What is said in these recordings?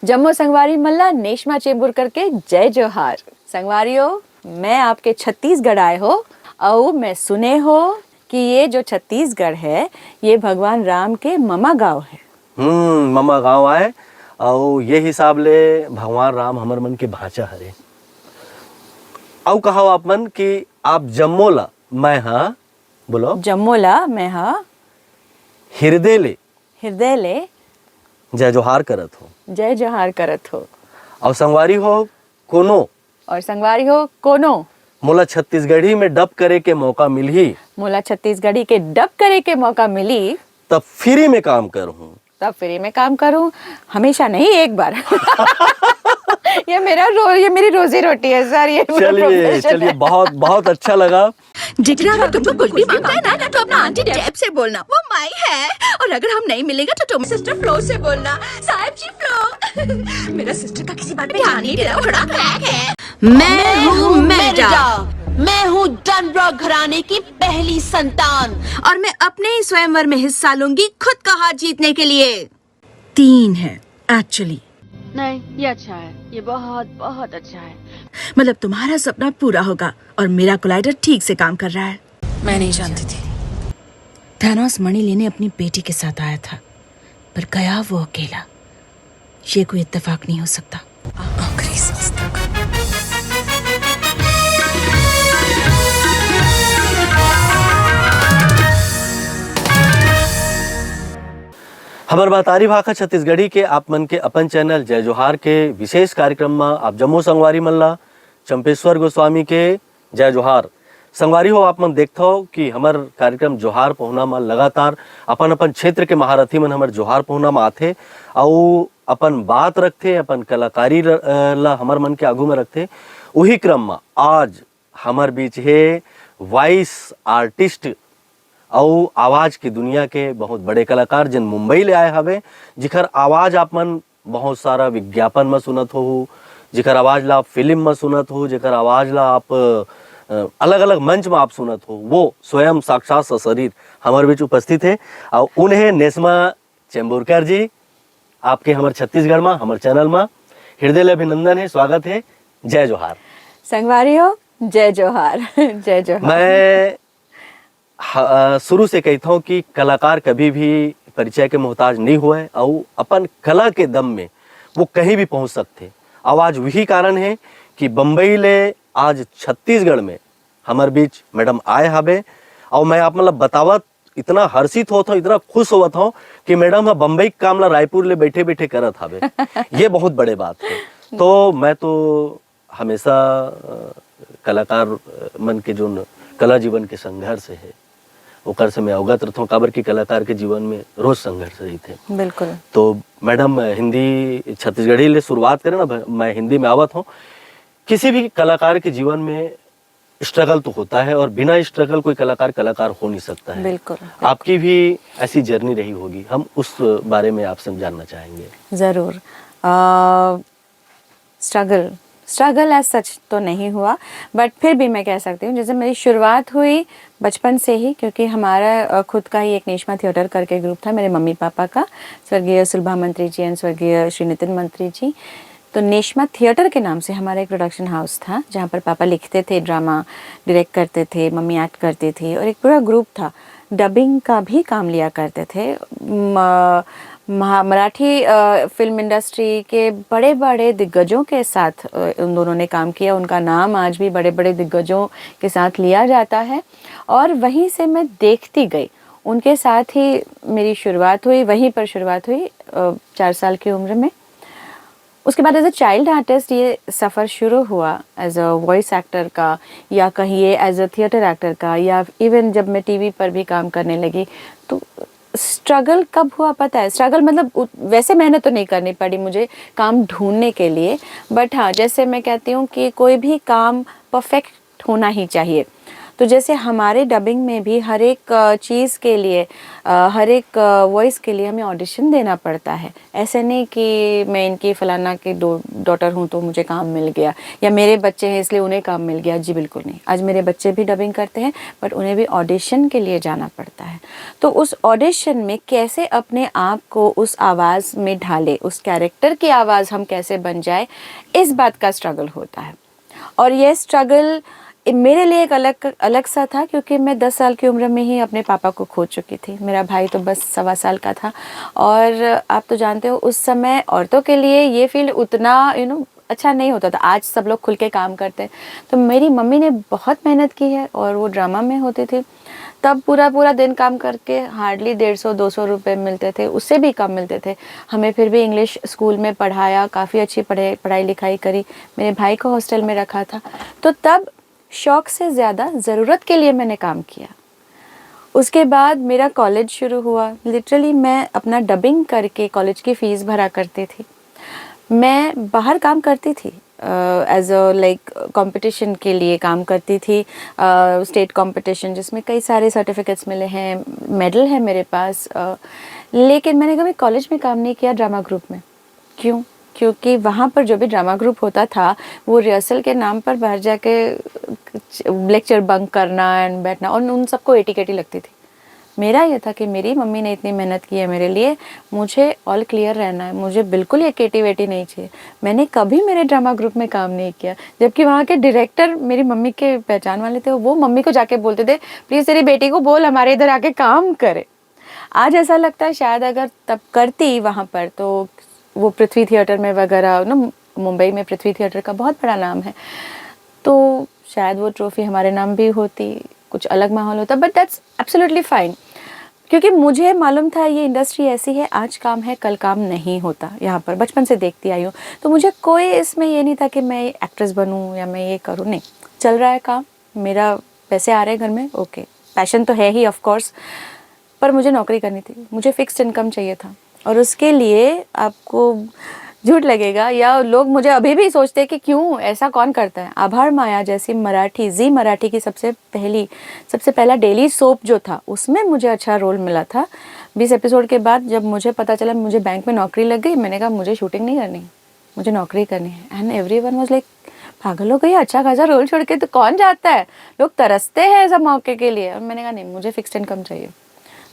जम्मू संगवारी मल्ला नेशमा चेंबूरकर के जय जोहार। संगवारियों, मैं आपके छत्तीसगढ़ आए हो और मैं सुने हो कि ये जो छत्तीसगढ़ है ये भगवान राम के ममा गांव है। ममा गांव आए और ये हिसाब ले भगवान राम हमर मन के भाषा हरे। और कहा आप मन कि आप जम्मोला मैं हाँ बोलो जम्मूला मैं हाँ हृदय ले जय जोहार करत हो। जय जोहार करत हो। और संगवारी हो कोनो और संगवारी हो कोनो मोला छत्तीसगढ़ी में डब करे के मौका मिली। मोला छत्तीसगढ़ी के डब करे के मौका मिली तब फ्री में काम करूँ। तब फ्री में काम करूं, हमेशा नहीं एक बार। ये मेरी रोजी रोटी है सर। ये चलिए बहुत बहुत अच्छा लगा। जितना अगर तुमको कुछ भी मांगता है ना तो अपना आंटी डेब से बोलना, वो माई है। और अगर हम नहीं मिलेगा तो तुम सिस्टर फ्लो से बोलना, साहिब जी फ्लो। मेरा सिस्टर का किसी बात पे ध्यान नहीं दे रहा, बड़ा क्रैक है। मैं हूँ मेरिटा। मैं हूँ डनब्रॉक घराने की पहली संतान और मैं अपने ही स्वयंवर में हिस्सा लूंगी खुद का हाथ जीतने के लिए। 3 है एक्चुअली। नहीं, ये अच्छा है, ये बहुत बहुत अच्छा है। मतलब तुम्हारा सपना पूरा होगा और मेरा कोलाइडर ठीक से काम कर रहा है। मैं नहीं जानती थी थानोस मणि लेने अपनी बेटी के साथ आया था, पर गया वो अकेला। ये कोई इत्तेफाक नहीं हो सकता। आखिरी सांस तक। हमार बातारी भाखा छत्तीसगढ़ी के आप मन के अपन चैनल जय जोहार के विशेष कार्यक्रम में आप जम्मू संगवारी मल्ला चंपेश्वर गोस्वामी के जय जोहार। संगवारी हो आप मन देखते हो कि हमार कार्यक्रम जोहार पहुना में लगातार अपन अपन क्षेत्र के महारथी मन हमार जोहार पहुना में आथे और अपन बात रखते, अपन कलाकारी ला हमार मन के आगू में रखते। वही क्रम में आज हमार बीच है वॉइस आर्टिस्ट और आवाज की दुनिया के बहुत बड़े कलाकार जिन मुंबई ले आए हवे, जिखर आवाज आप मन बहुत सारा विज्ञापन में सुनत हो, जिखर आवाज ला आप फिल्म में सुनत हो, जिखर आवाज ला आप अलग अलग मंच में आप सुनत हो, वो स्वयं साक्षात सशरीर हमारे बीच उपस्थित है। और उन्हें नेस्मा चेंबूरकर जी आपके हमारे छत्तीसगढ़ में हमारे चैनल में हृदय अभिनंदन है, स्वागत है। जय जोहार। संगवारी हो जय जोहार। जय जोहार। मैं शुरू से कहता हूँ कि कलाकार कभी भी परिचय के मोहताज नहीं हुए और अपन कला के दम में वो कहीं भी पहुँच सकते। आवाज वही कारण है कि बम्बई ले आज छत्तीसगढ़ में हमारे बीच मैडम आए हवे और मैं आप मतलब बतावत इतना हर्षित होता हूँ, इतना खुश होता हूँ कि मैडम बम्बई काम ला रायपुर ले बैठे बैठे करत हवे। ये बहुत बड़े बात है। तो मैं तो हमेशा कलाकार मन के जो कला जीवन के संघर्ष है ओकर से मैं अवगत रहता हूँ, काबर की कलाकार के जीवन में रोज संघर्ष रही थे। बिल्कुल। तो मैडम हिंदी छत्तीसगढ़ी ले शुरुआत करें ना, मैं हिंदी में आवत हूँ। किसी भी कलाकार के जीवन में स्ट्रगल तो होता है और बिना स्ट्रगल कोई कलाकार हो नहीं सकता है। बिल्कुल। आपकी भी ऐसी जर्नी रही होगी, हम उस बारे में आपसे जानना चाहेंगे। जरूर। स्ट्रगल एज सच तो नहीं हुआ, बट फिर भी मैं कह सकती हूँ जैसे मेरी शुरुआत हुई बचपन से ही, क्योंकि हमारा खुद का ही एक नेशमा थिएटर करके ग्रुप था मेरे मम्मी पापा का, स्वर्गीय सुलभा मंत्री जी एंड स्वर्गीय श्री नितिन मंत्री जी। तो नेशमा थिएटर के नाम से हमारा एक प्रोडक्शन हाउस था जहाँ पर पापा लिखते थे, ड्रामा डायरेक्ट करते थे, मम्मी एक्ट करती थी और एक पूरा ग्रुप था। डबिंग का भी काम लिया करते थे। मराठी फिल्म इंडस्ट्री के बड़े बड़े दिग्गजों के साथ उन दोनों ने काम किया। उनका नाम आज भी बड़े बड़े दिग्गजों के साथ लिया जाता है और वहीं से मैं देखती गई, उनके साथ ही मेरी शुरुआत हुई, वहीं पर शुरुआत हुई 4 साल की उम्र में। उसके बाद एज अ चाइल्ड आर्टिस्ट ये सफ़र शुरू हुआ एज अ वॉइस एक्टर का, या कहिए एज अ थिएटर एक्टर का, या इवन जब मैं टीवी पर भी काम करने लगी। तो स्ट्रगल कब हुआ पता है? स्ट्रगल मतलब वैसे मेहनत तो नहीं करनी पड़ी मुझे काम ढूंढने के लिए, बट हाँ जैसे मैं कहती हूँ कि कोई भी काम परफेक्ट होना ही चाहिए। तो जैसे हमारे डबिंग में भी हर एक चीज़ के लिए हर एक वॉइस के लिए हमें ऑडिशन देना पड़ता है। ऐसे नहीं कि मैं इनकी फलाना की डॉटर हूँ तो मुझे काम मिल गया, या मेरे बच्चे हैं इसलिए उन्हें काम मिल गया। जी बिल्कुल नहीं। आज मेरे बच्चे भी डबिंग करते हैं, बट उन्हें भी ऑडिशन के लिए जाना पड़ता है। तो उस ऑडिशन में कैसे अपने आप को उस आवाज़ में ढाले, उस कैरेक्टर की आवाज़ हम कैसे बन जाए, इस बात का स्ट्रगल होता है। और ये स्ट्रगल मेरे लिए एक अलग सा था, क्योंकि मैं 10 साल की उम्र में ही अपने पापा को खो चुकी थी। मेरा भाई तो बस 1.25 साल का था। और आप तो जानते हो उस समय औरतों के लिए ये फील्ड उतना अच्छा नहीं होता था। आज सब लोग खुल के काम करते हैं। तो मेरी मम्मी ने बहुत मेहनत की है, और वो ड्रामा में होती थी तब पूरा दिन काम करके हार्डली 150-200 रुपये मिलते थे, उससे भी कम मिलते थे। हमें फिर भी इंग्लिश स्कूल में पढ़ाया, काफ़ी अच्छी पढ़ाई लिखाई करी, मेरे भाई को हॉस्टल में रखा था। तो तब शौक़ से ज़्यादा ज़रूरत के लिए मैंने काम किया। उसके बाद मेरा कॉलेज शुरू हुआ। लिटरली मैं अपना डबिंग करके कॉलेज की फ़ीस भरा करती थी। मैं बाहर काम करती थी, एज अ लाइक कंपटीशन के लिए काम करती थी, स्टेट कंपटीशन जिसमें कई सारे सर्टिफिकेट्स मिले हैं, मेडल है मेरे पास। लेकिन मैंने कभी कॉलेज में काम नहीं किया ड्रामा ग्रुप में। क्यों? क्योंकि वहाँ पर जो भी ड्रामा ग्रुप होता था वो रिहर्सल के नाम पर बाहर जाके लेक्चर बंक करना एंड बैठना, और उन सबको एटी-केटी लगती थी। मेरा ये था कि मेरी मम्मी ने इतनी मेहनत की है मेरे लिए, मुझे ऑल क्लियर रहना है, मुझे बिल्कुल ये केटी-वेटी नहीं चाहिए। मैंने कभी मेरे ड्रामा ग्रुप में काम नहीं किया, जबकि वहाँ के डायरेक्टर मेरी मम्मी के पहचान वाले थे। वो मम्मी को जाके बोलते थे, प्लीज़ तेरी बेटी को बोल हमारे इधर आके काम करे। आज ऐसा लगता है शायद अगर तब करती वहाँ पर, तो वो पृथ्वी थिएटर में वगैरह मुंबई में पृथ्वी थिएटर का बहुत बड़ा नाम है, तो शायद वो ट्रॉफी हमारे नाम भी होती, कुछ अलग माहौल होता। बट दैट्स एब्सोल्युटली फाइन, क्योंकि मुझे मालूम था ये इंडस्ट्री ऐसी है, आज काम है कल काम नहीं होता। यहाँ पर बचपन से देखती आई हूँ, तो मुझे कोई इसमें ये नहीं था कि मैं एक्ट्रेस बनूँ या मैं ये करूँ। नहीं, चल रहा है काम, मेरा पैसे आ रहे हैं घर में, ओके। पैशन तो है ही ऑफ कोर्स, पर मुझे नौकरी करनी थी, मुझे फिक्स्ड इनकम चाहिए था। और उसके लिए आपको झूठ लगेगा या लोग मुझे अभी भी सोचते हैं कि क्यों ऐसा कौन करता है। आभार माया जैसी मराठी, जी मराठी की सबसे पहला डेली सोप जो था, उसमें मुझे अच्छा रोल मिला था। 20 एपिसोड के बाद जब मुझे पता चला मुझे बैंक में नौकरी लग गई, मैंने कहा मुझे शूटिंग नहीं करनी, मुझे नौकरी करनी है। एंड एवरीवन वाज लाइक, पागल हो गई, अच्छा खासा रोल छोड़ के तो कौन जाता है, लोग तरसते हैं सब मौके के लिए। और मैंने कहा नहीं, मुझे फिक्स्ड इनकम चाहिए।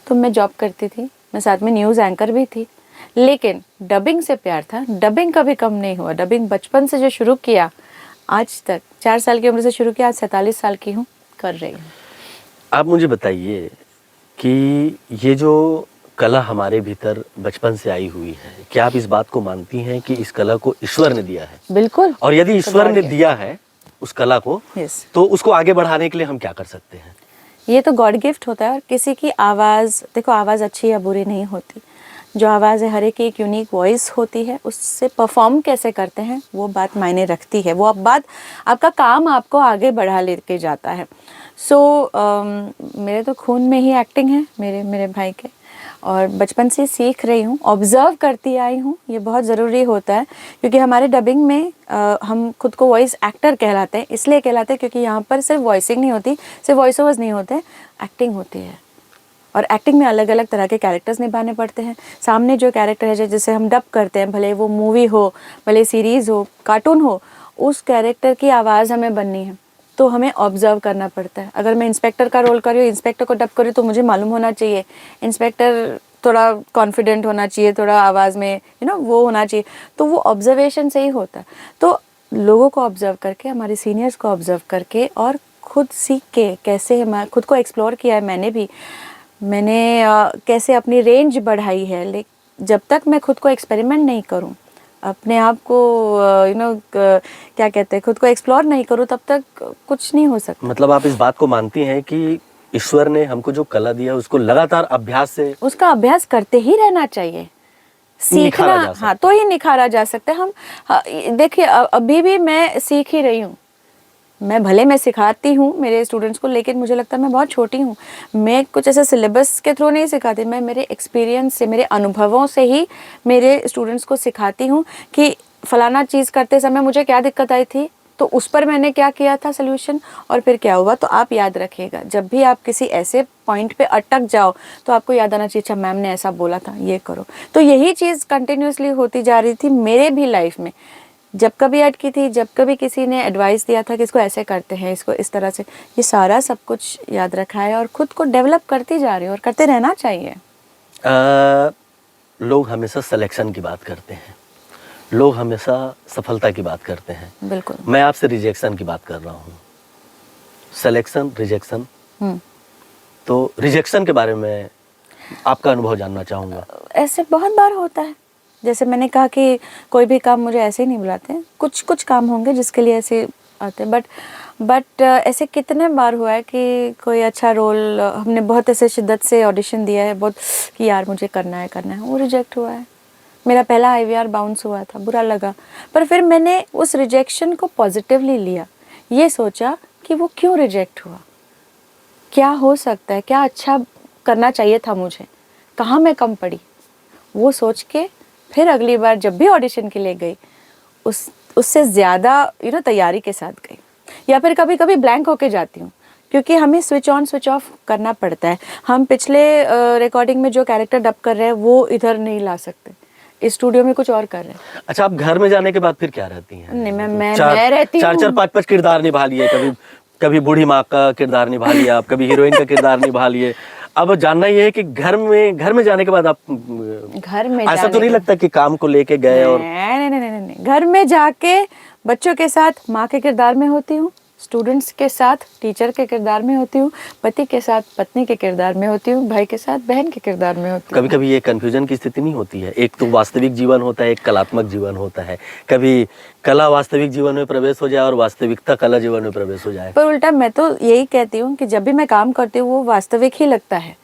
तो मैं जॉब करती थी, मैं साथ में न्यूज़ एंकर भी थी, लेकिन डबिंग से प्यार था। डबिंग कभी कम नहीं हुआ। डबिंग बचपन से जो शुरू किया आज तक, 4 साल की उम्र से शुरू किया, आज 47 साल की हूँ, कर रही हूँ। आप मुझे बताइए कि ये जो कला हमारे भीतर बचपन से आई हुई है, क्या आप इस बात को मानती हैं कि इस कला को ईश्वर ने दिया है? बिल्कुल। और यदि ईश्वर ने दिया है उस कला को, तो उसको आगे बढ़ाने के लिए हम क्या कर सकते हैं? ये तो गॉड गिफ्ट होता है। और किसी की आवाज़, देखो आवाज़ अच्छी या बुरी नहीं होती, जो आवाज़ है हर एक एक यूनिक वॉइस होती है, उससे परफॉर्म कैसे करते हैं वो बात मायने रखती है। वो अब बात, आपका काम आपको आगे बढ़ा लेके जाता है। सो मेरे तो खून में ही एक्टिंग है, मेरे भाई के, और बचपन से सीख रही हूँ, ऑब्ज़र्व करती आई हूँ। ये बहुत ज़रूरी होता है, क्योंकि हमारे डबिंग में हम खुद को वॉइस एक्टर कहलाते हैं। इसलिए कहलाते हैं क्योंकि यहाँ पर सिर्फ वॉइसिंग नहीं होती, सिर्फ वॉइस ओवर्स नहीं होते, एक्टिंग होती है। और एक्टिंग में अलग अलग तरह के कैरेक्टर्स निभाने पड़ते हैं। सामने जो कैरेक्टर है जैसे हम डब करते हैं, भले वो मूवी हो, भले सीरीज़ हो, कार्टून हो, उस कैरेक्टर की आवाज़ हमें बननी है, तो हमें ऑब्ज़र्व करना पड़ता है। अगर मैं इंस्पेक्टर का रोल कर रही हूँ, इंस्पेक्टर को डब कर रही हूँ, तो मुझे मालूम होना चाहिए इंस्पेक्टर थोड़ा कॉन्फिडेंट होना चाहिए, थोड़ा आवाज़ में वो होना चाहिए। तो वो ऑब्जर्वेशन से ही होता है। तो लोगों को ऑब्ज़र्व करके, हमारे सीनियर्स को ऑब्ज़र्व करके, और खुद सीख के कैसे हम खुद को एक्सप्लोर किया है। मैंने कैसे अपनी रेंज बढ़ाई है। लेकिन जब तक मैं खुद को एक्सपेरिमेंट नहीं करूं, अपने आप को क्या कहते हैं, खुद को एक्सप्लोर नहीं करूं, तब तक कुछ नहीं हो सकता। मतलब आप इस बात को मानती हैं कि ईश्वर ने हमको जो कला दिया उसको लगातार अभ्यास से, उसका अभ्यास करते ही रहना चाहिए। सीखना, हाँ, तो ही निखारा जा सकता है। हम देखिए, अभी भी मैं सीख ही रही हूँ। मैं सिखाती हूँ मेरे स्टूडेंट्स को, लेकिन मुझे लगता है मैं बहुत छोटी हूँ। मैं कुछ ऐसे सिलेबस के थ्रू नहीं सिखाती, मैं मेरे एक्सपीरियंस से, मेरे अनुभवों से ही मेरे स्टूडेंट्स को सिखाती हूँ कि फलाना चीज़ करते समय मुझे क्या दिक्कत आई थी, तो उस पर मैंने क्या किया था सोल्यूशन, और फिर क्या हुआ। तो आप याद रखिएगा, जब भी आप किसी ऐसे पॉइंट पे अटक जाओ तो आपको याद आना चाहिए, अच्छा मैम ने ऐसा बोला था, ये करो। तो यही चीज़ कंटिन्यूसली होती जा रही थी मेरे भी लाइफ में। जब कभी अटकी थी, जब कभी किसी ने एडवाइस दिया था कि इसको ऐसे करते हैं, इसको इस तरह से, ये सारा सब कुछ याद रखा है और खुद को डेवलप करती जा रही है और करते रहना चाहिए। लोग हमेशा सिलेक्शन की बात करते हैं, लोग हमेशा सफलता की बात करते हैं। बिल्कुल। मैं आपसे रिजेक्शन की बात कर रहा हूँ। Selection, rejection. तो रिजेक्शन के बारे में आपका अनुभव जानना चाहूँगा। ऐसे बहुत बार होता है, जैसे मैंने कहा कि कोई भी काम मुझे ऐसे ही नहीं बुलाते हैं, कुछ कुछ काम होंगे जिसके लिए ऐसे आते हैं, बट ऐसे कितने बार हुआ है कि कोई अच्छा रोल हमने बहुत ऐसे शिद्दत से ऑडिशन दिया है, बहुत कि यार मुझे करना है, वो रिजेक्ट हुआ है। मेरा पहला IVR बाउंस हुआ था, बुरा लगा, पर फिर मैंने उस रिजेक्शन को पॉजिटिवली लिया, ये सोचा कि वो क्यों रिजेक्ट हुआ, क्या हो सकता है, क्या अच्छा करना चाहिए था मुझे, कहाँ मैं कम पड़ी। वो सोच के फिर अगली बार जब भी ऑडिशन के लिए गई, उससे ज़्यादा तैयारी के साथ गई। या फिर कभी कभी ब्लैंक होके जाती हूँ, क्योंकि हमें स्विच ऑन स्विच ऑफ करना पड़ता है। हम पिछले रिकॉर्डिंग में जो कैरेक्टर डब कर रहे हैं वो इधर नहीं ला सकते, इस स्टूडियो में कुछ और कर रहे हैं। अच्छा, आप घर में जाने के बाद फिर क्या रहती हैं? नहीं, मैं रहती हूँ। चार 5 किरदार निभा लिए, कभी बूढ़ी माँ का किरदार निभा लिया, आप कभी हीरोइन का किरदार निभा लिए। अब जानना ये है कि घर में जाने के बाद आप घर में ऐसा तो नहीं लगता कि काम को लेके गए? और नहीं, घर में जाके बच्चों के साथ माँ के किरदार में होती हूँ, स्टूडेंट्स के साथ टीचर के किरदार में होती हूँ, पति के साथ पत्नी के किरदार में होती हूँ, भाई के साथ बहन के किरदार में होती हूँ। कभी कभी ये कंफ्यूजन की स्थिति नहीं होती है? एक तो वास्तविक जीवन होता है, एक कलात्मक जीवन होता है। कभी कला वास्तविक जीवन में प्रवेश हो जाए और वास्तविकता कला जीवन में प्रवेश हो जाए। पर उल्टा मैं तो यही कहती हूँ कि जब भी मैं काम करती हूँ वो वास्तविक ही लगता है,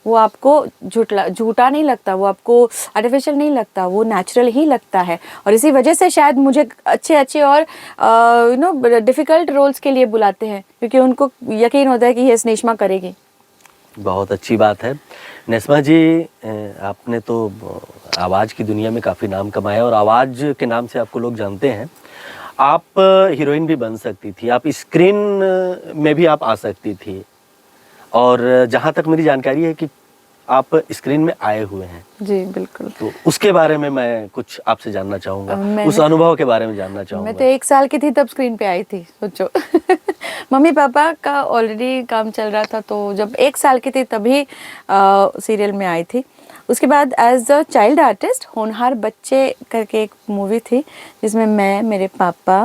वो आपको झूठा नहीं लगता, वो आपको आर्टिफिशियल नहीं लगता, वो नेचुरल ही लगता है। और इसी वजह से शायद मुझे अच्छे और डिफिकल्ट रोल्स के लिए बुलाते हैं, क्योंकि उनको यकीन होता है कि ये नेश्मा करेगी। बहुत अच्छी बात है। नेस्मा जी, आपने तो आवाज़ की दुनिया में काफ़ी नाम कमाया और आवाज़ के नाम से आपको लोग जानते हैं। आप हीरोइन भी बन सकती थी, आप स्क्रीन में भी आप आ सकती थी, और जहाँ तक मेरी जानकारी है कि आप स्क्रीन में आए हुए हैं। जी बिल्कुल। तो उसके बारे में मैं कुछ आपसे जानना चाहूँगा, उस अनुभव के बारे में जानना चाहूँगा। मैं तो 1 साल की थी तब स्क्रीन पे आई थी, सोचो। मम्मी पापा का ऑलरेडी काम चल रहा था, तो जब 1 साल की थी तभी सीरियल में आई थी। उसके बाद एज अ चाइल्ड आर्टिस्ट होनहार बच्चे करके एक मूवी थी, जिसमें मैं, मेरे पापा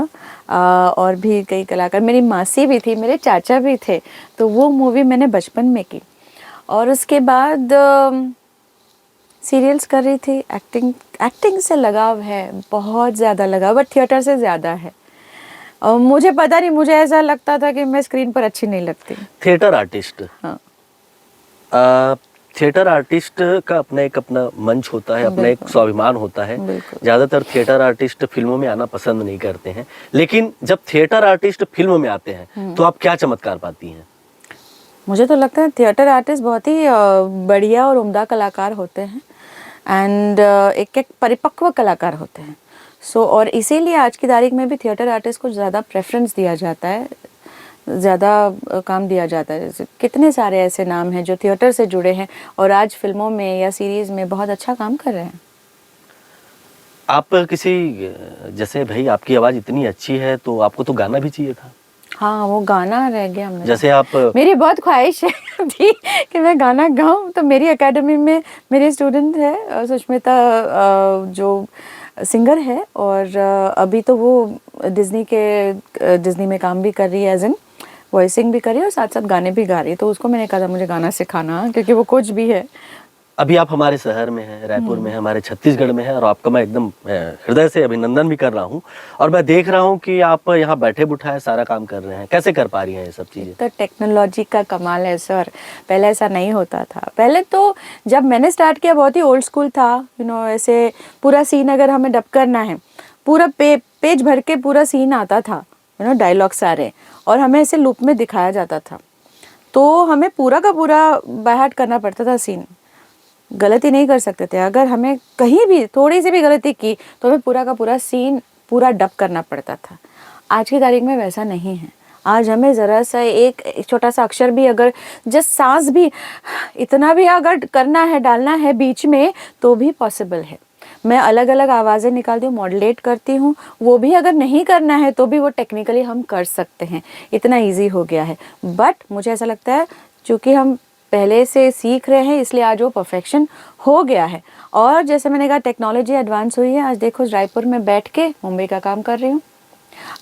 और भी कई कलाकार, मेरी मासी भी थी, मेरे चाचा भी थे, तो वो मूवी मैंने बचपन में की। और उसके बाद सीरियल्स कर रही थी। एक्टिंग से लगाव है, बहुत ज़्यादा लगाव, बट थिएटर से ज़्यादा है। और मुझे पता नहीं, मुझे ऐसा लगता था कि मैं स्क्रीन पर अच्छी नहीं लगती। थिएटर आर्टिस्ट, हाँ, थिएटर आर्टिस्ट का अपना मंच होता है, अपना एक स्वाभिमान होता है। ज़्यादातर थिएटर आर्टिस्ट फिल्मों में आना पसंद नहीं करते हैं, लेकिन जब थिएटर आर्टिस्ट फिल्म में आते हैं तो आप क्या चमत्कार पाती हैं? मुझे तो लगता है थिएटर आर्टिस्ट बहुत ही बढ़िया और उम्दा कलाकार होते हैं, एंड एक परिपक्व कलाकार होते हैं। और इसीलिए आज की तारीख में भी थिएटर आर्टिस्ट को ज़्यादा प्रेफरेंस दिया जाता है, ज़्यादा काम दिया जाता है। जैसे कितने सारे ऐसे नाम हैं जो थिएटर से जुड़े हैं और आज फिल्मों में या सीरीज़ में बहुत अच्छा काम कर रहे हैं। आप किसी, जैसे भाई आपकी आवाज़ इतनी अच्छी है तो आपको तो गाना भी चाहिए था। हाँ, वो गाना रह गया मेरा। जैसे आप, मेरी बहुत ख्वाहिश है थी कि मैं गाना गाऊं, तो मेरी एकेडमी में मेरी स्टूडेंट है सुष्मिता, जो सिंगर है, और अभी तो वो डिज्नी में काम भी कर रही है, एज इन वॉइसिंग भी कर रही है और साथ साथ गाने भी गा रही है। तो उसको मैंने कहा था मुझे गाना सिखाना, क्योंकि वो कोच भी है। अभी आप हमारे शहर में हैं, रायपुर में है, हमारे छत्तीसगढ़ में है, और आपका मैं एकदम हृदय से अभिनंदन भी कर रहा हूँ। और मैं देख रहा हूँ कि आप यहाँ बैठे बुठाए सारा काम कर रहे हैं। कैसे कर पा रही हैं ये सब चीज़ें? तो टेक्नोलॉजी का कमाल है सर, पहले ऐसा नहीं होता था। पहले तो जब मैंने स्टार्ट किया बहुत ही ओल्ड स्कूल था, ऐसे पूरा सीन अगर हमें डब करना है, पूरा पेज भर के पूरा सीन आता था, डायलॉग सारे, और हमें ऐसे लूप में दिखाया जाता था। तो हमें पूरा का पूरा बाय हार्ट करना पड़ता था सीन, गलती नहीं कर सकते थे। अगर हमें कहीं भी थोड़ी सी भी गलती की तो हमें पूरा का पूरा सीन पूरा डब करना पड़ता था। आज की तारीख में वैसा नहीं है। आज हमें ज़रा सा एक छोटा सा अक्षर भी, अगर जस्ट सांस भी इतना भी अगर करना है, डालना है बीच में, तो भी पॉसिबल है। मैं अलग अलग आवाज़ें निकालती हूँ, मॉड्यूलेट करती हूँ, वो भी अगर नहीं करना है तो भी वो टेक्निकली हम कर सकते हैं। इतना इजी हो गया है। बट मुझे ऐसा लगता है चूँकि हम पहले से सीख रहे हैं, इसलिए आज वो परफेक्शन हो गया है। और जैसे मैंने कहा, टेक्नोलॉजी एडवांस हुई है। आज देखो, रायपुर में बैठ के मुंबई का काम कर रही हूँ।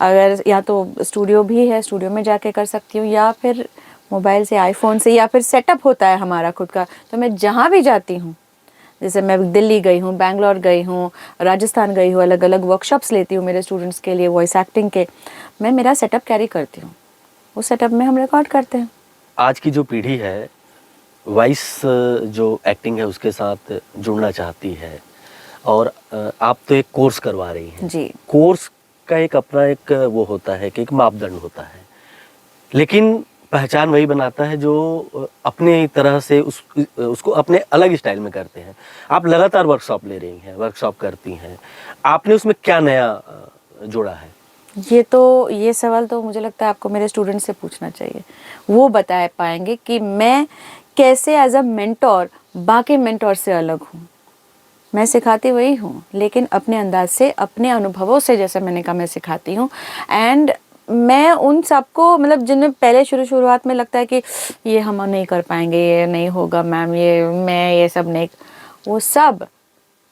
अगर या तो स्टूडियो भी है, स्टूडियो में जाके कर सकती हूँ, या फिर मोबाइल से, आईफोन से, या फिर सेटअप होता है हमारा खुद का, तो मैं जहाँ भी जाती हूँ, जैसे मैं दिल्ली गई हूँ, बैंगलोर गई हूँ, राजस्थान गई हूँ, अलग अलग वर्कशॉप्स लेती हूँ मेरे स्टूडेंट्स के लिए वॉइस एक्टिंग के, मैं मेरा सेटअप कैरी करती हूँ। उस सेटअप में हम रिकॉर्ड करते हैं। आज की जो पीढ़ी है वॉइस जो एक्टिंग है उसके साथ जुड़ना चाहती है, और आप तो एक कोर्स करवा रही हैं जी। कोर्स का एक अपना एक वो होता है कि एक मापदंड होता है, लेकिन पहचान वही बनाता है जो अपने तरह से उसको अपने अलग स्टाइल में करते हैं। आप लगातार वर्कशॉप ले रही हैं, वर्कशॉप करती हैं, आपने उसमें क्या नया जोड़ा है? ये सवाल तो मुझे लगता है आपको मेरे स्टूडेंट से पूछना चाहिए। वो बता पाएंगे कि मैं कैसे एज अ मेंटोर बाकी मेंटोर से अलग हूँ। मैं सिखाती वही हूँ, लेकिन अपने अंदाज से, अपने अनुभवों से, जैसे मैंने कहा, मैं सिखाती हूँ। एंड मैं उन सबको, मतलब जिन्हें पहले शुरुआत में लगता है कि ये हम नहीं कर पाएंगे, ये नहीं होगा मैम, ये सब नहीं, वो सब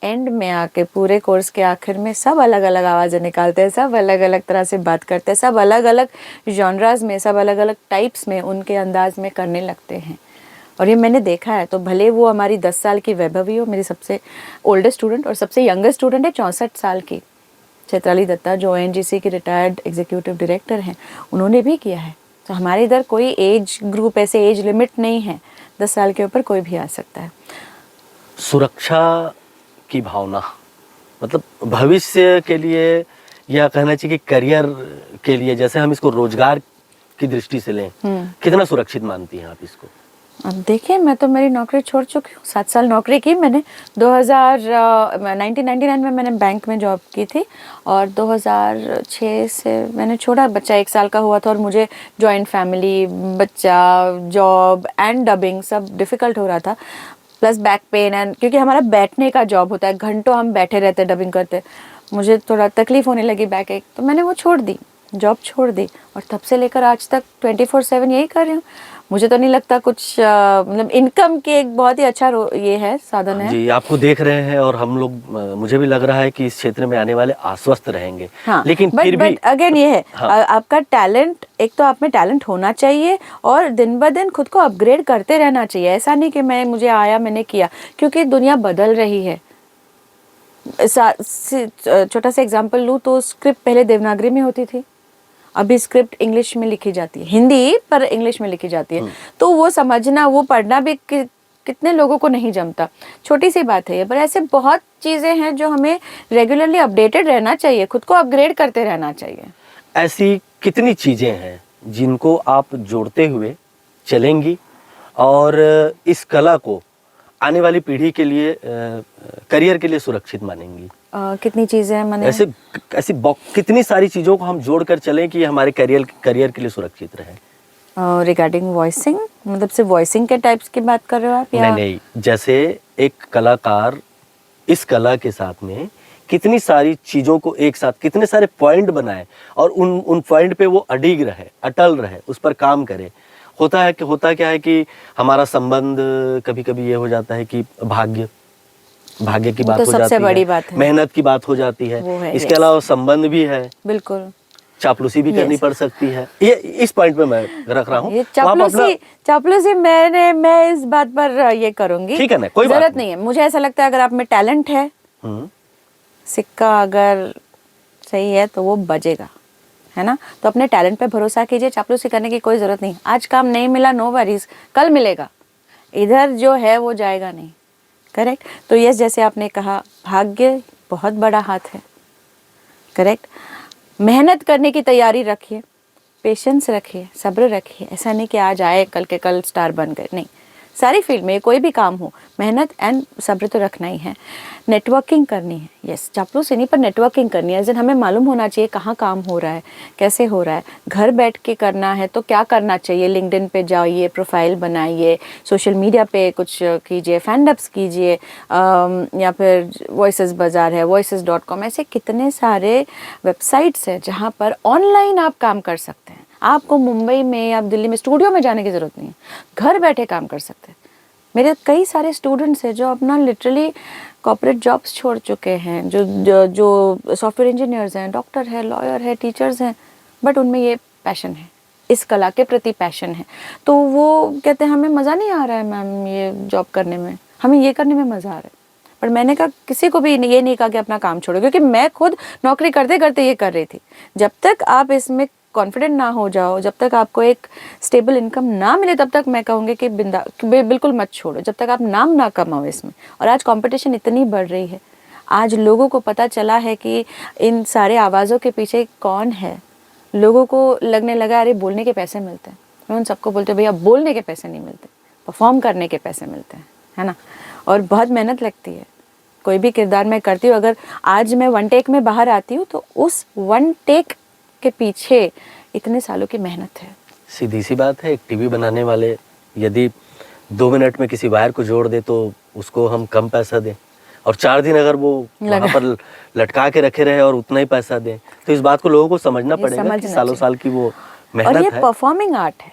एंड में आके पूरे कोर्स के आखिर में सब अलग अलग आवाज़ें निकालते हैं, सब अलग अलग तरह से बात करते हैं, सब अलग अलग जॉनराज में, सब अलग अलग टाइप्स में, उनके अंदाज में करने लगते हैं। और ये मैंने देखा है। तो भले वो हमारी 10 साल की वैभवी हो, मेरी सबसे ओल्डेस्ट स्टूडेंट, और सबसे यंगेस्ट स्टूडेंट है 64 साल की चैत्राली दत्ता, जो ONGC की रिटायर्ड एग्जीक्यूटिव डायरेक्टर हैं। उन्होंने भी किया है। तो हमारे इधर कोई एज ग्रुप, ऐसे एज लिमिट नहीं है। 10 साल के ऊपर कोई भी आ सकता है। सुरक्षा की भावना, मतलब भविष्य के लिए, या कहना चाहिए कि करियर के लिए, जैसे हम इसको रोजगार की दृष्टि से लें, कितना सुरक्षित मानती हैं आप इसको? अब देखिए, मैं तो मेरी नौकरी छोड़ चुकी हूँ। 7 साल नौकरी की मैंने। 1999 में मैंने बैंक में जॉब की थी, और 2006 से मैंने छोड़ा। बच्चा 1 साल का हुआ था, और मुझे जॉइंट फैमिली, बच्चा, जॉब एंड डबिंग सब डिफ़िकल्ट हो रहा था, प्लस बैक पेन, एंड क्योंकि हमारा बैठने का जॉब होता है, घंटों हम बैठे रहते डबिंग करते, मुझे थोड़ा तकलीफ होने लगी बैक एक, तो मैंने वो छोड़ दी, जॉब छोड़ दी। और तब से लेकर आज तक 24/7 यही कर रही हूँ। मुझे तो नहीं लगता कुछ मतलब इनकम के एक बहुत ही अच्छा ये है, साधन है। जी, आपको देख रहे हैं, और हम लोग, मुझे भी लग रहा है कि इस क्षेत्र में आने वाले आश्वस्त रहेंगे। हाँ, लेकिन फिर भी अगेन ये है, हाँ। आपका टैलेंट, एक तो आप में टैलेंट होना चाहिए, और दिन ब दिन खुद को अपग्रेड करते रहना चाहिए। ऐसा नहीं कि मुझे आया मैंने किया, क्योंकि दुनिया बदल रही है। छोटा सा एग्जांपल लूँ तो स्क्रिप्ट पहले देवनागरी में होती थी, अभी स्क्रिप्ट इंग्लिश में लिखी जाती है, हिंदी पर इंग्लिश में लिखी जाती है। तो वो समझना, वो पढ़ना भी कितने लोगों को नहीं जमता। छोटी सी बात है ये, पर ऐसे बहुत चीज़ें हैं जो हमें रेगुलरली अपडेटेड रहना चाहिए, खुद को अपग्रेड करते रहना चाहिए। ऐसी कितनी चीजें हैं जिनको आप जोड़ते हुए चलेंगी, और इस कला को आने वाली पीढ़ी के लिए, करियर के लिए सुरक्षित मानेंगी? कितनी चीज़ें हैं, मैंने ऐसी कितनी सारी चीजों को हम जोड़कर चलें कि हमारे करियर के लिए सुरक्षित रहे? रिगार्डिंग वॉइसिंग, मतलब सिर्फ वॉइसिंग के टाइप्स की बात कर रहे हो आप, या नहीं, जैसे एक कलाकार इस कला के साथ में कितनी सारी चीजों को एक साथ, कितने सारे पॉइंट बनाए, और उन पॉइंट पे वो अडिग रहे, अटल रहे, उस पर काम करे। होता क्या है कि हमारा संबंध कभी कभी ये हो जाता है कि भाग्य की बात तो हो सबसे जाती बड़ी है, बात है, मेहनत की बात हो जाती वो है, है, इसके अलावा संबंध भी है, बिल्कुल चापलूसी भी करनी पड़ सकती है। ये इस पॉइंट पे मैं रख रहा हूँ। ये तो आप अपना, चापलूसी मैं इस बात पर ये करूंगी, ठीक है ना, कोई बात जरूरत नहीं है। मुझे ऐसा लगता है अगर आप में टैलेंट है, सिक्का अगर सही है तो वो बजेगा, है ना। तो अपने टैलेंट पे भरोसा कीजिए, चापलूसी करने की कोई ज़रूरत नहीं। आज काम नहीं मिला, नो वरीज, कल मिलेगा। इधर जो है वो जाएगा नहीं, करेक्ट। तो यस, जैसे आपने कहा, भाग्य बहुत बड़ा हाथ है, करेक्ट। मेहनत करने की तैयारी रखिए, पेशेंस रखिए, सब्र रखिए। ऐसा नहीं कि आज आए कल के कल स्टार बन गए, नहीं। सारी फील्ड में, कोई भी काम हो, मेहनत एंड सब्र तो रखना ही है। नेटवर्किंग करनी है, यस, चापलूसी नहीं पर नेटवर्किंग करनी है। हमें मालूम होना चाहिए कहाँ काम हो रहा है, कैसे हो रहा है। घर बैठ के करना है तो क्या करना चाहिए, लिंक्डइन पे जाइए, प्रोफाइल बनाइए, सोशल मीडिया पे कुछ कीजिए, फैंडअप्स कीजिए, या फिर वॉइसेस बाज़ार है, voices.com, ऐसे कितने सारे वेबसाइट्स हैं जहाँ पर ऑनलाइन आप काम कर सकते हैं। आपको मुंबई में या दिल्ली में स्टूडियो में जाने की ज़रूरत नहीं है, घर बैठे काम कर सकते हैं। मेरे कई सारे स्टूडेंट्स हैं जो अपना लिटरली कॉर्पोरेट जॉब्स छोड़ चुके हैं, जो सॉफ्टवेयर इंजीनियर्स हैं, डॉक्टर है, लॉयर है, टीचर्स हैं, बट उनमें ये पैशन है, इस कला के प्रति पैशन है। तो वो कहते हैं हमें मज़ा नहीं आ रहा है मैम ये जॉब करने में, हमें ये करने में मज़ा आ रहा है। पर मैंने कहा किसी को भी ये नहीं कहा कि अपना काम छोड़ो, क्योंकि मैं खुद नौकरी करते करते ये कर रही थी। जब तक आप इसमें कॉन्फिडेंट ना हो जाओ, जब तक आपको एक स्टेबल इनकम ना मिले, तब तक मैं कहूँगी कि बिल्कुल मत छोड़ो, जब तक आप नाम ना कमाओ इसमें। और आज कंपटीशन इतनी बढ़ रही है, आज लोगों को पता चला है कि इन सारे आवाज़ों के पीछे कौन है। लोगों को लगने लगा अरे बोलने के पैसे मिलते हैं। मैं उन सबको बोलती हूँ भैया बोलने के पैसे नहीं मिलते, परफॉर्म करने के पैसे मिलते हैं, है ना। और बहुत मेहनत लगती है, कोई भी किरदार मैं करती हूँ, अगर आज मैं 1 टेक में बाहर आती हूँ तो उस 1 टेक के पीछे इतने सालों की मेहनत है। सीधी सी बात है, एक टीवी बनाने वाले यदि 2 मिनट में किसी वायर को जोड़ दे तो उसको हम कम पैसा दें, और 4 दिन अगर वो वहाँ पर लटका के रखे रहे और उतना ही पैसा दें, तो इस बात को लोगों को समझना पड़ेगा कि सालों साल की वो मेहनत है। और ये परफॉर्मिंग आर्ट है,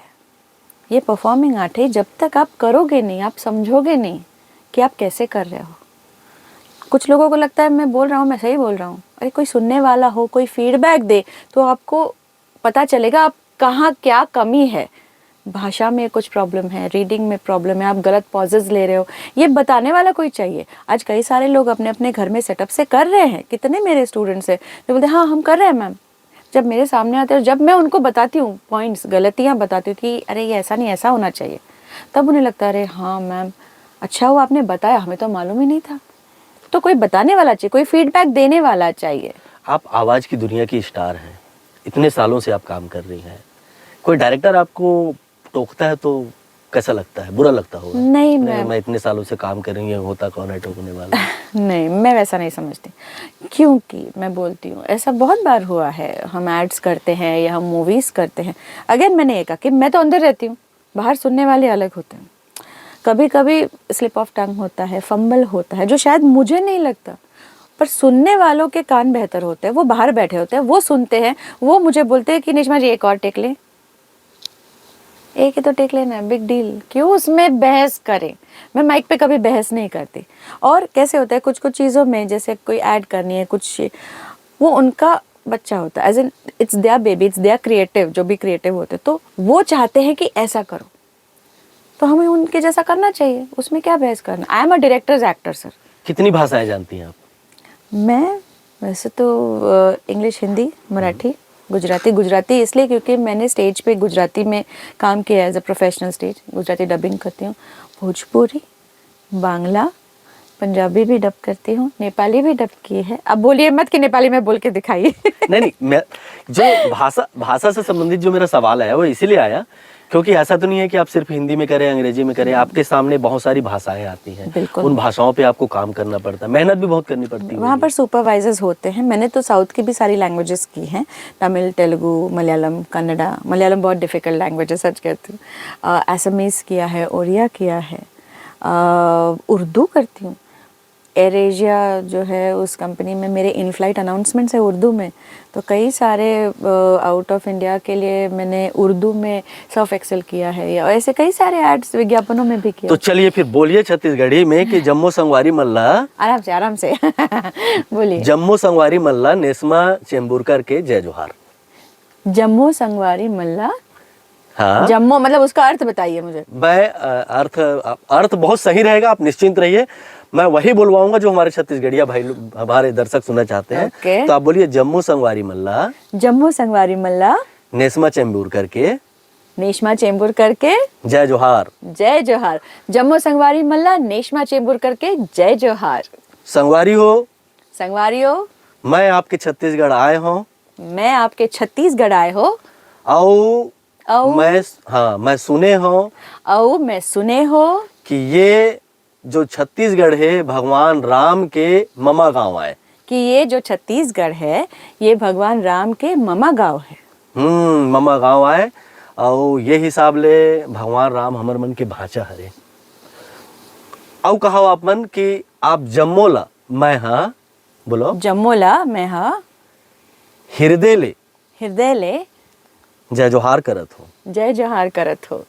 ये परफॉर्मिंग आर्ट है। जब तक आप करोगे नहीं, आप समझोगे नहीं कि आप कैसे कर रहे हो। कुछ लोगों को लगता है मैं बोल रहा हूँ, मैं सही बोल रहा हूँ। अरे कोई सुनने वाला हो, कोई फीडबैक दे तो आपको पता चलेगा आप कहाँ क्या कमी है। भाषा में कुछ प्रॉब्लम है, रीडिंग में प्रॉब्लम है, आप गलत पॉजेज ले रहे हो, ये बताने वाला कोई चाहिए। आज कई सारे लोग अपने अपने घर में सेटअप से कर रहे हैं। कितने मेरे स्टूडेंट्स हैं जो बोलते हैं हाँ हम कर रहे हैं मैम। जब मेरे सामने आते हैं, जब मैं उनको बताती हूँ पॉइंट्स, गलतियाँ बताती हूँ कि अरे ये ऐसा नहीं ऐसा होना चाहिए, तब उन्हें लगता है अरे हाँ मैम अच्छा हुआ आपने बताया, हमें तो मालूम ही नहीं था। तो कोई बताने वाला चाहिए, कोई फीडबैक देने वाला चाहिए। आप आवाज़ की दुनिया की स्टार हैं, इतने सालों से आप काम कर रही हैं, कोई डायरेक्टर आपको टोकता है तो कैसा लगता है? बुरा लगता होगा? नहीं मैं इतने सालों से काम कर रही हूँ, होता कौन है टोकने वाला? नहीं, मैं वैसा नहीं समझती, क्योंकि मैं बोलती हूँ ऐसा बहुत बार हुआ है। हम एड्स करते हैं या हम मूवीज़ करते हैं। अगेन मैंने ये कहा कि मैं तो अंदर रहती हूँ, बाहर सुनने वाले अलग होते हैं। कभी कभी स्लिप ऑफ टंग होता है, फंबल होता है, जो शायद मुझे नहीं लगता, पर सुनने वालों के कान बेहतर होते हैं। वो बाहर बैठे होते हैं, वो सुनते हैं, वो मुझे बोलते हैं कि निशमा जी एक और टेक लें, एक ही तो टेक लेना है, बिग डील, क्यों उसमें बहस करें। मैं माइक पे कभी बहस नहीं करती। और कैसे होता है कुछ कुछ चीज़ों में, जैसे कोई ऐड करनी है कुछ, वो उनका बच्चा होता है, as in it's their baby, it's their creative, जो भी क्रिएटिव होते तो वो चाहते हैं कि ऐसा करो, तो हमें उनके जैसा करना चाहिए, उसमें क्या बहस करना। I am a directors actor sir. कितनी भाषाएं जानती हैं आप? मैं वैसे तो इंग्लिश, हिंदी, मराठी, गुजराती इसलिए क्योंकि मैंने स्टेज पे गुजराती में काम किया as a professional stage. Gujarati dubbing करती हूँ, भोजपुरी, बांग्ला, पंजाबी भी डब करती हूँ, नेपाली भी डब की है। अब बोलिए मत कि नेपाली में बोल के दिखाइए। नहीं, मैं जो भाषा से संबंधित जो मेरा सवाल है वो इसीलिए आया क्योंकि ऐसा तो नहीं है कि आप सिर्फ हिंदी में करें, अंग्रेजी में करें, आपके सामने बहुत सारी भाषाएं आती हैं। उन भाषाओं पे आपको काम करना पड़ता है, मेहनत भी बहुत करनी पड़ती है। वहाँ पर सुपरवाइजर्स होते हैं। मैंने तो साउथ की भी सारी लैंग्वेजेस की हैं, तमिल, तेलुगु, मलयालम, कन्नड़ा। मलयालम बहुत डिफ़िकल्ट लैंग्वेज है, सच कहती हूँ। असमीज़ किया है, ओरिया किया है, उर्दू करती हूँ। एयर एशिया जो है उस कंपनी में मेरे इन फ्लाइट अनाउंसमेंट्स है उर्दू में, तो कई सारे आउट ऑफ इंडिया के लिए मैंने उर्दू में सर्फ एक्सेल किया है, या ऐसे कई सारे एड्स विज्ञापनों में भी किया। तो चलिए फिर बोलिए छत्तीसगढ़ी में कि जम्मू संगवारी मल्ला। आराम से बोलिए। जम्मू संगवारी मल्ला नेस्मा चेंबूरकर के जय जोहार। जम्मू संगवारी मल्ला। हाँ, जम्मू मतलब उसका अर्थ बताइए मुझे। मैं अर्थ बहुत सही रहेगा, आप निश्चिंत रहिए, मैं वही बोलवाऊंगा जो हमारे छत्तीसगढ़िया भाई हमारे दर्शक सुनना चाहते हैं। तो आप बोलिए जम्मू संगवारी मल्ला। जम्मू संगवारी मल्ला नेस्मा चेंबूर करके। नेशमा चेंबूर करके जय जोहार। जय जोहार। जम्मू संगवारी मल्ला नेशमा चेंबूर करके जय जोहार। संगवारी हो, संगवारी हो, मैं आपके छत्तीसगढ़ आए हूँ। मैं आपके छत्तीसगढ़ आए हो। मैं सुने हो। मैं सुने हो कि ये जो छत्तीसगढ़ है भगवान राम के ममा गांव है। कि ये जो छत्तीसगढ़ है ये भगवान राम के ममा गांव है। ममा गांव आए और ये हिसाब ले भगवान राम हमर मन के भाषा हरे। औ कहा आप मन कि आप जम्मोला मैं हाँ बोलो जम्मोला मैं हा हृदय ले जय जोहार करत हो। जय जोहार करत हो।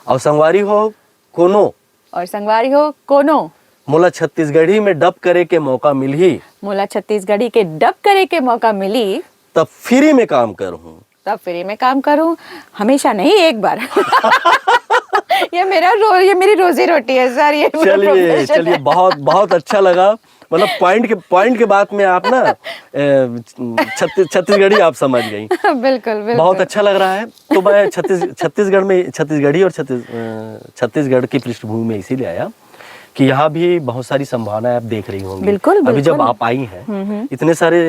और संगवारी हो कोनो और संगवारी हो कोनो मोला छत्तीसगढ़ी में डब करे के मौका मिली मोला छत्तीसगढ़ी के डब करे के मौका मिली तब फ्री में काम करूँ। तब फ्री में काम करूं, हमेशा नहीं एक बार। ये मेरी रोजी रोटी है सर। ये मेरा चलिए profession चलिए है। बहुत बहुत अच्छा लगा। मतलब पॉइंट के बात में आप ना छत्तीसगढ़ी आप समझ गई। बिल्कुल बिल्कुल बहुत अच्छा लग रहा है। तो मैं छत्तीसगढ़ में छत्तीसगढ़ी और छत्तीसगढ़ की पृष्ठभूमि में इसीलिए आया कि यहाँ भी बहुत सारी संभावनाएं आप देख रही होंगी। बिल्कुल, अभी जब बिल्कुल। आप आई हैं इतने सारे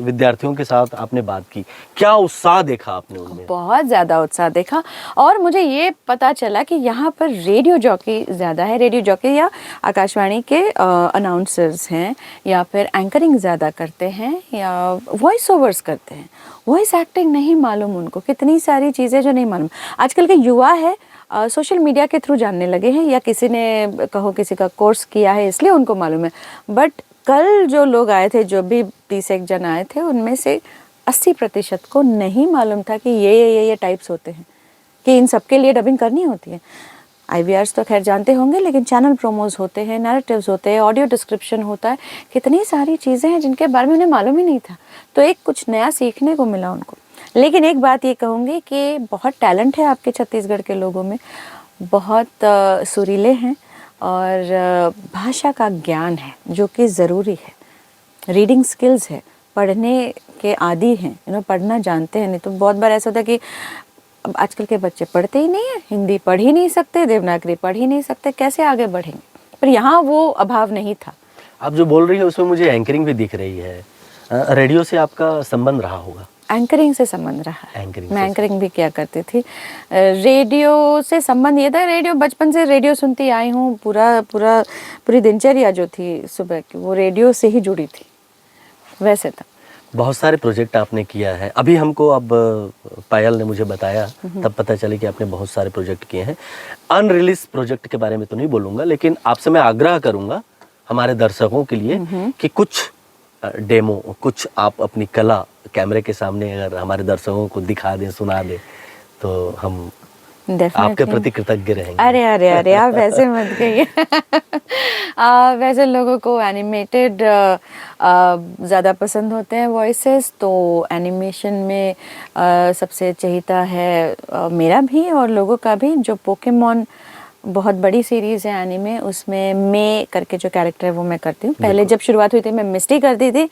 विद्यार्थियों के साथ आपने बात की, क्या उत्साह देखा आपने उनमें? बहुत ज़्यादा उत्साह देखा और मुझे ये पता चला कि यहाँ पर रेडियो जॉकी ज़्यादा है। रेडियो जॉकी या आकाशवाणी के अनाउंसर्स हैं या फिर एंकरिंग ज़्यादा करते हैं या वॉइस ओवर्स करते हैं। वॉइस एक्टिंग नहीं मालूम उनको, कितनी सारी चीज़ें जो नहीं मालूम। आजकल के युवा है सोशल मीडिया के थ्रू जानने लगे हैं या किसी ने कहो किसी का कोर्स किया है इसलिए उनको मालूम है। बट कल जो लोग आए थे, जो भी 30 जन आए थे, उनमें से 80% को नहीं मालूम था कि ये टाइप्स होते हैं, कि इन सबके लिए डबिंग करनी होती है। IVRs तो खैर जानते होंगे, लेकिन चैनल प्रोमोज होते हैं, नैरेटिव्स होते हैं, ऑडियो डिस्क्रिप्शन होता है, कितनी सारी चीज़ें हैं जिनके बारे में उन्हें मालूम ही नहीं था। तो एक कुछ नया सीखने को मिला उनको। लेकिन एक बात ये कहूँगी कि बहुत टैलेंट है आपके छत्तीसगढ़ के लोगों में, बहुत सुरीले हैं और भाषा का ज्ञान है जो कि ज़रूरी है। रीडिंग स्किल्स है, पढ़ने के आदी हैं, पढ़ना जानते हैं। नहीं तो बहुत बार ऐसा होता है कि अब आजकल के बच्चे पढ़ते ही नहीं है, हिंदी पढ़ ही नहीं सकते, देवनागरी पढ़ ही नहीं सकते, कैसे आगे बढ़ेंगे? पर यहाँ वो अभाव नहीं था। आप जो बोल रही है उसमें मुझे एंकरिंग भी दिख रही है। रेडियो से आपका संबंध रहा होगा? एंकरिंग से संबंध रहा है। एंकरिंग मैं एंकरिंग भी किया करती थी। रेडियो से संबंध ये था, रेडियो बचपन से रेडियो सुनती आई हूँ। पूरी दिनचर्या जो थी सुबह की वो रेडियो से ही जुड़ी थी। वैसे था। बहुत सारे प्रोजेक्ट आपने किया है। अभी हमको अब पायल ने मुझे बताया, तब पता चले कि आपने बहुत सारे प्रोजेक्ट किए हैं। अनरिलीज प्रोजेक्ट के बारे में तो नहीं बोलूँगा, लेकिन आपसे मैं आग्रह करूँगा हमारे दर्शकों के लिए कि कुछ डेमो, कुछ आप अपनी कला कैमरे के सामने अगर हमारे दर्शकों को दिखा दें, सुना दें, तो हम आपके प्रति कृतज्ञ रहेंगे। अरे आप वैसे मत कहिए। वैसे लोगों को एनिमेटेड ज़्यादा पसंद होते हैं वॉइसेस, तो एनिमेशन में सबसे चहेता है मेरा भी और लोगों का भी। जो पोकेमॉन बहुत बड़ी सीरीज़ है एनीमे, उसमें मे करके जो कैरेक्टर है वो मैं करती हूँ। पहले जब शुरुआत हुई थी मैं मिस्टी करती थी,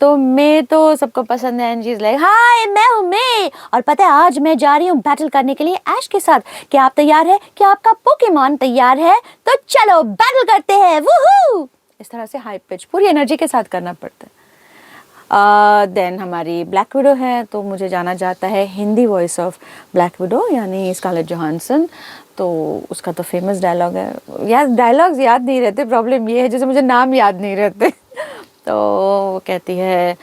तो मे तो सबको पसंद है। एंड शी इज़ लाइक हाय मैं हूँ मे, और पता है आज मैं जा रही हूँ बैटल करने के लिए ऐश के साथ। क्या आप तैयार है? क्या आपका पोकेमॉन तैयार है? तो चलो बैटल करते हैं, वूहू। इस तरह से हाई पिच पूरी एनर्जी के साथ करना पड़ता है। देन हमारी ब्लैक विडो है, तो मुझे जाना जाता है Hindi voice of black window यानी स्कारलेट जोहानसन। तो उसका तो फेमस डायलॉग है, यार डायलॉग्स याद नहीं रहते, प्रॉब्लम ये है जैसे मुझे नाम याद नहीं रहते। तो वो कहती है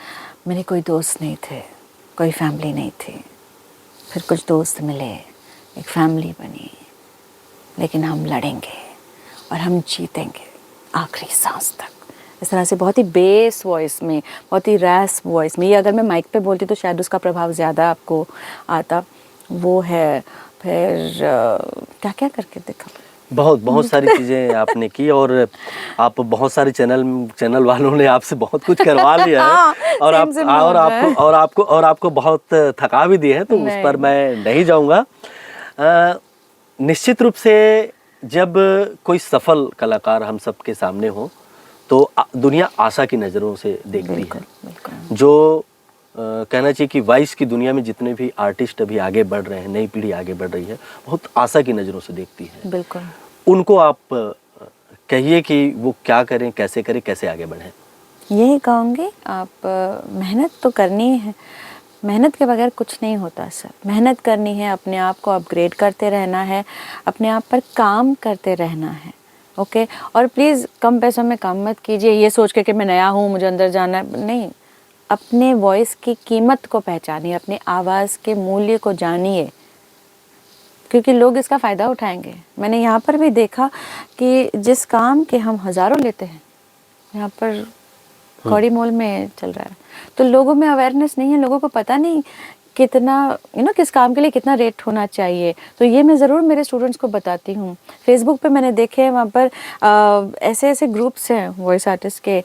मेरे कोई दोस्त नहीं थे, कोई फैमिली नहीं थी, फिर कुछ दोस्त मिले, एक फैमिली बनी, लेकिन हम लड़ेंगे और हम जीतेंगे आखिरी सांस तक। इस तरह से बहुत ही बेस वॉइस में, बहुत ही रैस वॉइस में। ये अगर मैं माइक पे बोलती तो शायद उसका प्रभाव ज़्यादा आपको आता, वो है। फिर क्या क्या करके देखा, बहुत सारी चीज़ें आपने की और आप बहुत सारे चैनल वालों ने आपसे बहुत कुछ करवा लिया है। और आपको बहुत थका भी दिया है, तो उस पर मैं नहीं जाऊंगा। निश्चित रूप से जब कोई सफल कलाकार हम सबके सामने हो तो दुनिया आशा की नज़रों से देखती है। जो कहना चाहिए कि वॉइस की दुनिया में जितने भी आर्टिस्ट अभी आगे बढ़ रहे हैं, नई पीढ़ी आगे बढ़ रही है, बहुत आशा की नज़रों से देखती है। बिल्कुल। उनको आप कहिए कि वो क्या करें, कैसे करें, कैसे आगे बढ़ें? यही कहूँगी, आप मेहनत तो करनी है, मेहनत के बगैर कुछ नहीं होता सर। मेहनत करनी है, अपने आप को अपग्रेड करते रहना है, अपने आप पर काम करते रहना है ओके। और प्लीज़ कम पैसों में काम मत कीजिए ये सोच के कि मैं नया हूँ मुझे अंदर जाना है, नहीं। अपने वॉइस की कीमत को पहचानिए, अपने आवाज़ के मूल्य को जानिए, क्योंकि लोग इसका फ़ायदा उठाएंगे। मैंने यहाँ पर भी देखा कि जिस काम के हम हज़ारों लेते हैं यहाँ पर कौड़ी मोल में चल रहा है। तो लोगों में अवेयरनेस नहीं है, लोगों को पता नहीं कितना किस काम के लिए कितना रेट होना चाहिए। तो ये मैं ज़रूर मेरे स्टूडेंट्स को बताती हूँ। फेसबुक पे मैंने देखे हैं, वहाँ पर ऐसे ऐसे ग्रुप्स हैं वॉइस आर्टिस्ट के,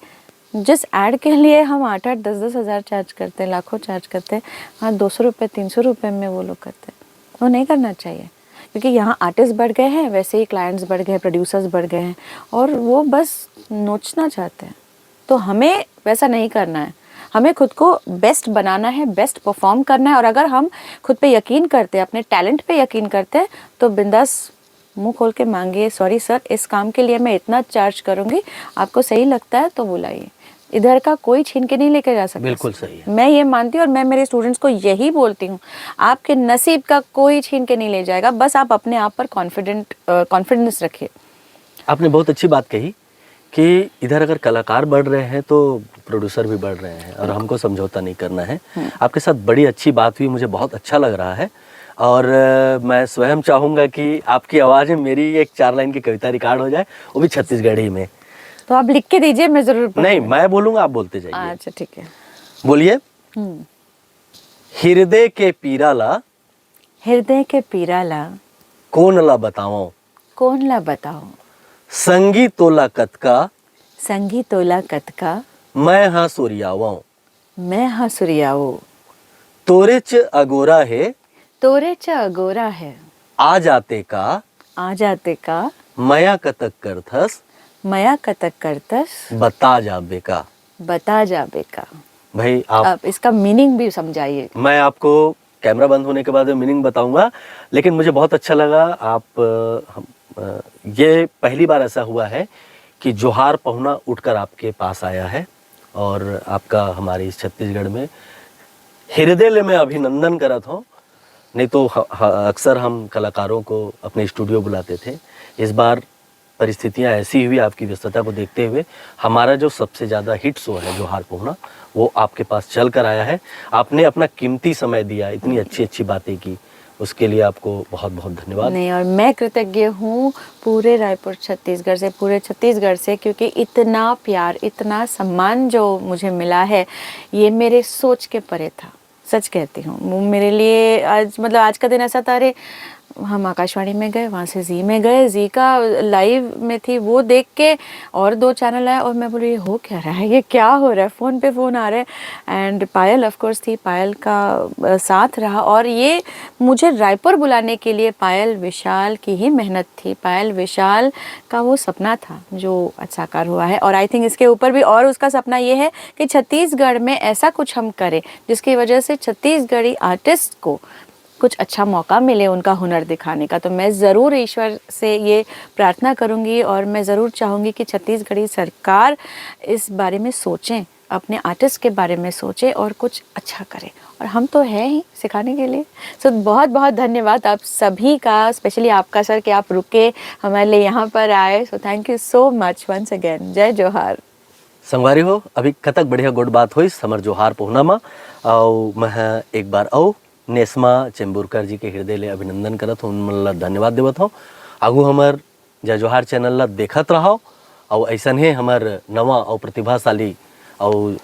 जिस ऐड के लिए हम 8-8, 10-10 हज़ार चार्ज करते हैं, लाखों चार्ज करते हैं, हाँ 200 रुपये 300 रुपये में वो लोग करते हैं। वो नहीं करना चाहिए, क्योंकि यहाँ आर्टिस्ट बढ़ गए हैं, वैसे ही क्लाइंट्स बढ़ गए, प्रोड्यूसर्स बढ़ गए हैं, और वो बस नोचना चाहते हैं। तो हमें वैसा नहीं करना है, हमें खुद को बेस्ट बनाना है, बेस्ट परफॉर्म करना है। और अगर हम खुद पे यकीन करते हैं, अपने टैलेंट पे यकीन करते हैं, तो बिंदास मुंह खोल के मांगिए, सॉरी सर इस काम के लिए मैं इतना चार्ज करूँगी, आपको सही लगता है तो बुलाइए। इधर का कोई छीन के नहीं लेके जा सकता। बिल्कुल सही है। मैं ये मानती हूँ और मैं मेरे स्टूडेंट्स को यही बोलती हूँ, आपके नसीब का कोई छीन के नहीं ले जाएगा, बस आप अपने आप पर कॉन्फिडेंस रखिए। आपने बहुत अच्छी बात कही कि इधर अगर कलाकार बढ़ रहे हैं तो प्रोड्यूसर भी बढ़ रहे हैं, और हमको समझौता नहीं करना है। आपके साथ बड़ी अच्छी बात हुई, मुझे बहुत अच्छा लग रहा है। और मैं स्वयं चाहूँगा कि आपकी आवाज़ में मेरी एक 4 लाइन की कविता रिकॉर्ड हो जाए, वो भी छत्तीसगढ़ी में। तो आप लिख के दीजिए, मैं जरूर नहीं, मैं बोलूँगा, आप बोलते जाइए। अच्छा ठीक है, बोलिए। हृदय के पीराला, हृदय के पीराला कौन ला बताओ, कौन ला बताओ, संगी तोला कतका, संगी तोला कतका, मैं हाँ सूर्यावाऊं, मैं हाँ सुरियाओ, तोरे च अगोरा है, तोरे च अगोरा है, आ जाते का, आ जाते का, मया कतक करथस, मया कतक करतस, बता जाबे का। बता जाबे का। भाई आप अब इसका मीनिंग भी समझाइए। मैं आपको कैमरा बंद होने के बाद मीनिंग बताऊंगा, लेकिन मुझे बहुत अच्छा लगा। ये पहली बार ऐसा हुआ है कि जोहार पहुना उठकर आपके पास आया है, और आपका हमारे इस छत्तीसगढ़ में हृदय ले मैं अभिनंदन करत हूँ। नहीं तो अक्सर हम कलाकारों को अपने स्टूडियो बुलाते थे। इस बार परिस्थितियां ऐसी हुई, आपकी व्यस्तता को देखते हुए हमारा जो सबसे ज़्यादा हिट शो है जोहार पहुना, वो आपके पास चल कर आया है। आपने अपना कीमती समय दिया, इतनी अच्छी अच्छी बातें की, उसके लिए आपको बहुत बहुत धन्यवाद। नहीं, और मैं कृतज्ञ हूँ पूरे रायपुर छत्तीसगढ़ से, पूरे छत्तीसगढ़ से, क्योंकि इतना प्यार, इतना सम्मान जो मुझे मिला है, ये मेरे सोच के परे था। सच कहती हूँ, मेरे लिए आज का दिन ऐसा था, अरे हम आकाशवाणी में गए, वहाँ से जी में गए, जी का लाइव में थी, वो देख के और 2 चैनल आए, और मैं बोली ये हो क्या रहा है, ये क्या हो रहा है, फ़ोन पे फ़ोन आ रहे हैं। एंड पायल ऑफ कोर्स थी, पायल का साथ रहा, और ये मुझे रायपुर बुलाने के लिए पायल विशाल की ही मेहनत थी। पायल विशाल का वो सपना था जो आज साकार हुआ है, और आई थिंक इसके ऊपर भी और उसका सपना ये है कि छत्तीसगढ़ में ऐसा कुछ हम करें जिसकी वजह से छत्तीसगढ़ी आर्टिस्ट को कुछ अच्छा मौका मिले उनका हुनर दिखाने का। तो मैं ज़रूर ईश्वर से ये प्रार्थना करूँगी, और मैं ज़रूर चाहूँगी कि छत्तीसगढ़ी सरकार इस बारे में सोचें, अपने आर्टिस्ट के बारे में सोचें और कुछ अच्छा करें, और हम तो हैं ही सिखाने के लिए। सो बहुत बहुत धन्यवाद आप सभी का, स्पेशली आपका सर, कि आप रुके हमारे लिए यहाँ पर आए। So thank you so much once again. जय जोहार। संगवारी हो, अभी कतक बढ़िया गुड बात हुई समर जोहार पहुना में, और मैं एक बार नेस्मा चेंबूरकर जी के हृदय ले अभिनंदन करत हूँ, उन धन्यवाद देवत हूँ। आगू हमार जय जोहार चैनल ला देखत रहो, और ऐसा ही हमार नवा और प्रतिभाशाली और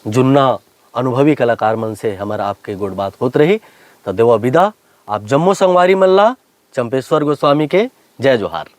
जुन्ना अनुभवी कलाकार मन से हमार आपके गुड बात होत रही। तो देवा विदा, आप जम्मू संगवारी मल्ला चंपेश्वर गोस्वामी के जय जोहार।